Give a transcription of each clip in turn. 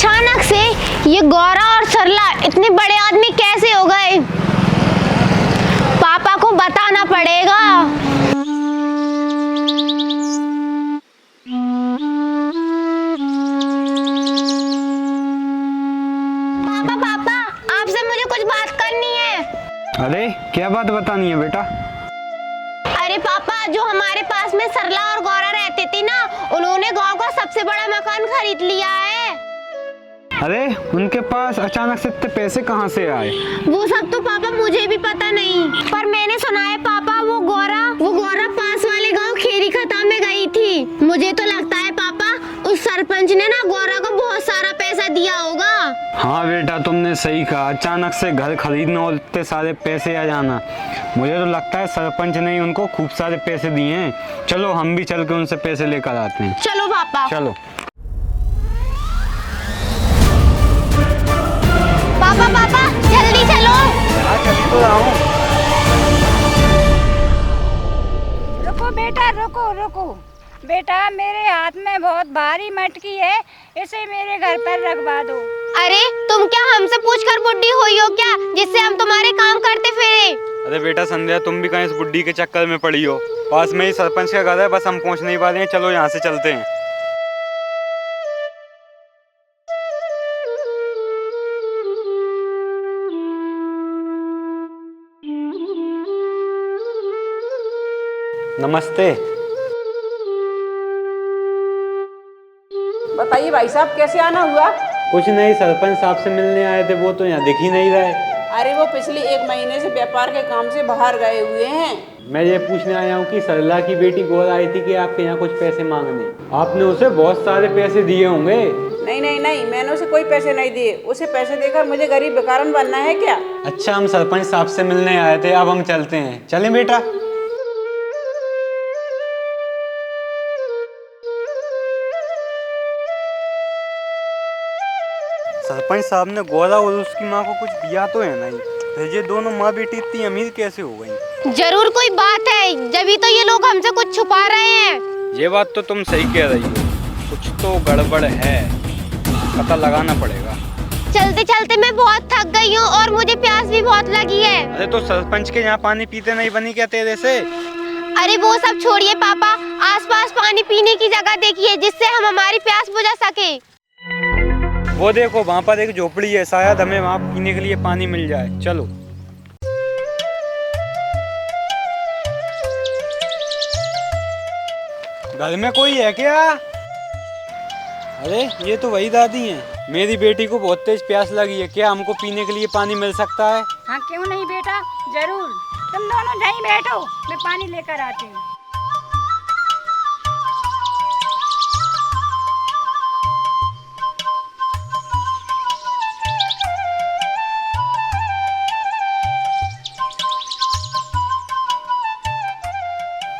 अचानक से ये गौरा और सरला इतने बड़े आदमी कैसे हो गए? पापा को बताना पड़ेगा। पापा पापा, आपसे मुझे कुछ बात करनी है। अरे क्या बात बतानी है बेटा? अरे पापा, जो हमारे पास में सरला और गौरा रहते थे ना, उन्होंने गांव का सबसे बड़ा मकान खरीद लिया है। अरे उनके पास अचानक से इतने पैसे कहाँ से आए? वो सब तो पापा मुझे भी पता नहीं, पर मैंने सुना है पापा वो गौरा पास वाले गांव खेरी खता में गई थी। मुझे तो लगता है पापा उस सरपंच ने ना गौरा को बहुत सारा पैसा दिया होगा। हाँ बेटा, तुमने सही कहा। अचानक से घर खरीदना और इतने सारे पैसे आ जाना, मुझे तो लगता है सरपंच ने उनको खूब सारे पैसे दिए हैं। चलो हम भी चल के उनसे पैसे लेकर आते हैं। चलो पापा। चलो पापा पापा जल्दी चलो। चली तो रहा हूँ। रुको बेटा, रुको रुको बेटा, मेरे हाथ में बहुत भारी मटकी है, इसे मेरे घर पर रखवा दो। अरे तुम क्या हमसे पूछकर बुड्ढी हुई हो क्या, जिससे हम तुम्हारे काम करते फिरे? अरे बेटा संध्या, तुम भी कहीं इस बुड्ढी के चक्कर में पड़ी हो? पास में ही सरपंच का घर है, बस हम पहुंच नहीं पा रहे हैं। चलो यहाँ से चलते हैं। नमस्ते। बताइए भाई साहब, कैसे आना हुआ? कुछ नहीं, सरपंच साहब से मिलने आए थे, वो तो यहाँ दिख ही नहीं रहे। अरे वो पिछले 1 महीने से व्यापार के काम से बाहर गए हुए हैं। मैं ये पूछने आया हूँ कि सरला की बेटी गौरा आई थी कि आपके यहाँ कुछ पैसे मांगने। आपने उसे बहुत सारे पैसे दिए होंगे। नहीं नहीं नहीं, मैंने उसे कोई पैसे नहीं दिए। उसे पैसे देकर मुझे गरीब बेकारन बनना है क्या? अच्छा, हम सरपंच साहब से मिलने आए थे, अब हम चलते हैं। चलें बेटा? सरपंच साहब ने गौरा और उसकी माँ को कुछ दिया तो है नहीं, फिर ये दोनों माँ बेटी इतनी अमीर कैसे हो गई? जरूर कोई बात है, जभी तो ये लोग हमसे कुछ छुपा रहे हैं। ये बात तो तुम सही कह रही हो, कुछ तो गड़बड़ है, पता लगाना पड़ेगा। चलते चलते मैं बहुत थक गई हूँ और मुझे प्यास भी बहुत लगी है। अरे तो सरपंच के यहाँ पानी पीते नहीं बनी क्या तेरे से? अरे वो सब छोड़िए पापा, आसपास पानी पीने की जगह देखिए जिससे हम हमारी प्यास बुझा सके। वो देखो वहाँ पर एक झोपड़ी है, शायद हमें वहाँ पीने के लिए पानी मिल जाए। चलो। घर में कोई है क्या? अरे ये तो वही दादी हैं। मेरी बेटी को बहुत तेज प्यास लगी है, क्या हमको पीने के लिए पानी मिल सकता है? हाँ क्यों नहीं बेटा, जरूर। तुम दोनों यहीं बैठो, मैं पानी लेकर आती हूँ।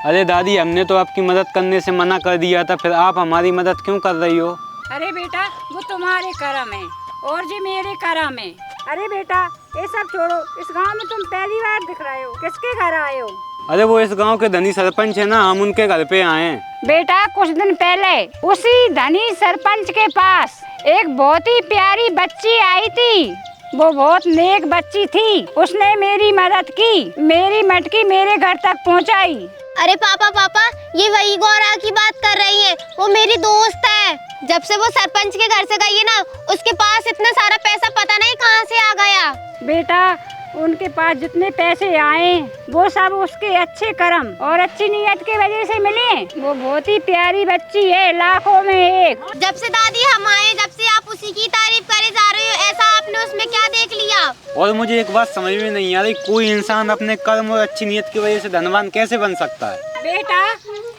अरे दादी, हमने तो आपकी मदद करने से मना कर दिया था, फिर आप हमारी मदद क्यों कर रही हो? अरे बेटा, वो तुम्हारे करम है और जी मेरे करम है। अरे बेटा ये सब छोड़ो, इस गांव में तुम पहली बार दिख रहे हो, किसके घर आए हो? अरे वो इस गांव के धनी सरपंच है ना, हम उनके घर पे आए हैं। बेटा कुछ दिन पहले उसी धनी सरपंच के पास एक बहुत ही प्यारी बच्ची आई थी। वो बहुत नेक बच्ची थी, उसने मेरी मदद की, मेरी मटकी मेरे घर तक पहुंचाई। अरे पापा पापा, ये वही गौरा की बात कर रही है, वो मेरी दोस्त है। जब से वो सरपंच के घर से गई है ना, उसके पास इतना सारा पैसा पता नहीं कहाँ से आ गया। बेटा उनके पास जितने पैसे आए वो सब उसके अच्छे कर्म और अच्छी नीयत की वजह से मिले। वो बहुत ही प्यारी बच्ची है, लाखों में एक। जब से दादी हम आए, जब से आप उसी की तारीफ करे जा रहे हो, ऐसा आपने उसमें क्या देख लिया? और मुझे एक बात समझ में नहीं आ रही, कोई इंसान अपने कर्म और अच्छी नीयत की वजह से धनवान कैसे बन सकता है? बेटा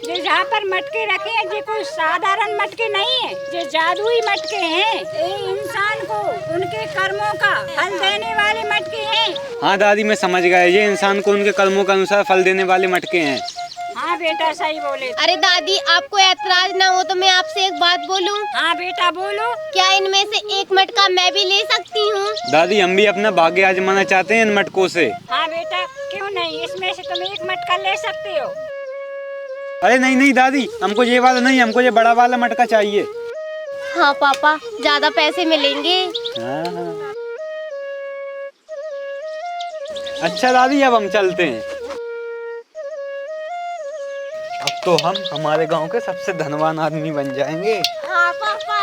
जो जहाँ पर मटके रखे हैं, ये कोई साधारण मटके नहीं है, ये जादुई मटके हैं। ये इंसान को उनके कर्मों का फल देने वाले मटके हैं। हाँ दादी, मैं समझ गया, ये इंसान को उनके कर्मों के अनुसार फल देने वाले मटके हैं। हाँ बेटा सही बोले। अरे दादी, आपको ऐतराज ना हो तो मैं आपसे एक बात बोलूं? हाँ बेटा बोलो। क्या इनमें से एक मटका मैं भी ले सकती हूँ? दादी, हम भी अपना भाग्य आजमाना चाहते हैं इन मटकों से। हाँ बेटा क्यों नहीं, इसमें से तुम एक मटका ले सकते हो। अरे नहीं नहीं दादी, हमको ये वाला नहीं, हमको ये बड़ा वाला मटका चाहिए। हाँ पापा, ज्यादा पैसे मिलेंगे। हाँ। अच्छा दादी, अब हम चलते हैं। अब तो हम हमारे गांव के सबसे धनवान आदमी बन जाएंगे। हाँ पापा।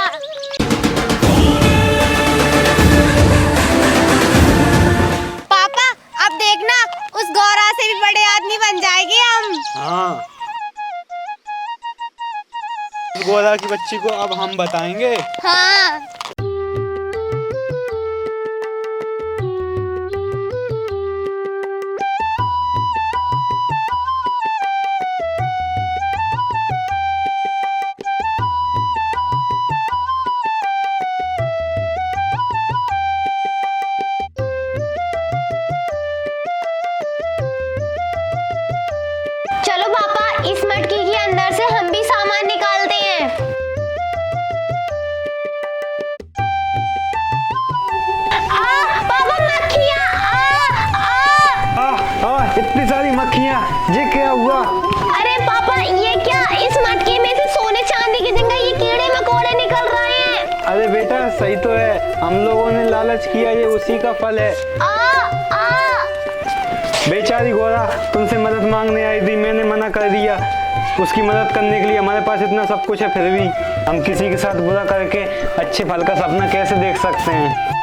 पापा अब देखना, उस गौरा से भी बड़े आदमी बन जाएंगे हम। हाँ, उस गोरा की बच्ची को अब हम बताएंगे। हाँ। चलो पापा, इस मटकी के अंदर से हम भी सामान निकालते हैं। पापा मक्खियाँ! इतनी सारी मक्खियाँ, ये क्या हुआ? अरे पापा, ये क्या, इस मटकी में से सोने चांदी की जगह ये कीड़े मकोड़े निकल रहे हैं। अरे बेटा, सही तो है, हम लोगों ने लालच किया, ये उसी का फल है। बेचारी गोरा तुमसे मदद मांगने आई थी, मैंने मना कर दिया। उसकी मदद करने के लिए हमारे पास इतना सब कुछ है, फिर भी हम किसी के साथ बुरा करके अच्छे फल का सपना कैसे देख सकते हैं?